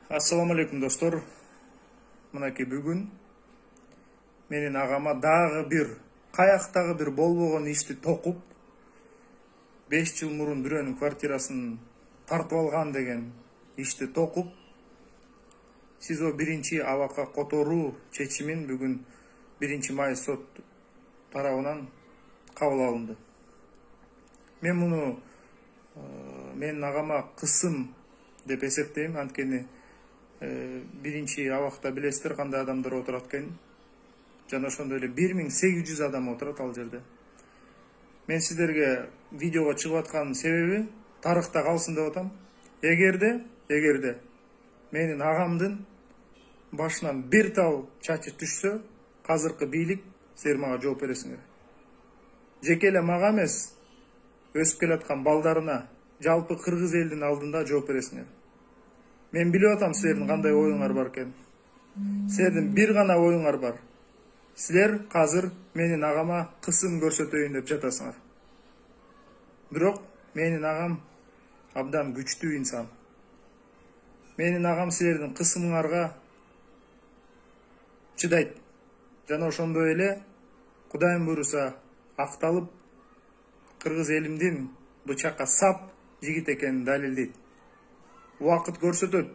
Assalamu alaikum достор. Мынакей бүгүн менин агама дагы бир каяктагы бир болбогон ишти токуп 5 жыл мурун бирөөнүн квартирасын тартып алган деген ишти токуп СИЗО 1 абакка которуу чечимин бүгүн 1 май сот тарабынан кабыл алынды. Мен муну менин агама кысым деп эсептейм, анткени 1 абакта билесиздер кандай адамдар отурат экен. Жана ошондой эле 1800 адам отурат ал жерде. Мен сиздерге видеого чыгып аткан себеби тарыхта калсын деп атам. Эгерде менин агамдын башынан бир тал чачы түшсө, азыркы бийлик силер мага жооп бересиңер. Жеке эле мага эмес, өсүп келаткан балдарына, жалпы кыргыз элдин алдында жооп бересиңер. Мен билип атам силердин кандай оюңар бар экен. Силердин бир гана оюңар бар. Силер азыр менин агама кысым көрсөтөйүн деп жатасыңар. Бирок менин агам абдан күчтүү инсан. Менин агам силердин кысымыңарга чыдайт. Жана ошондой эле Кудайым буйруса акталып кыргыз элимдин бычакка сап жигит экенин далилдейт. Убакыт көрсөтөт.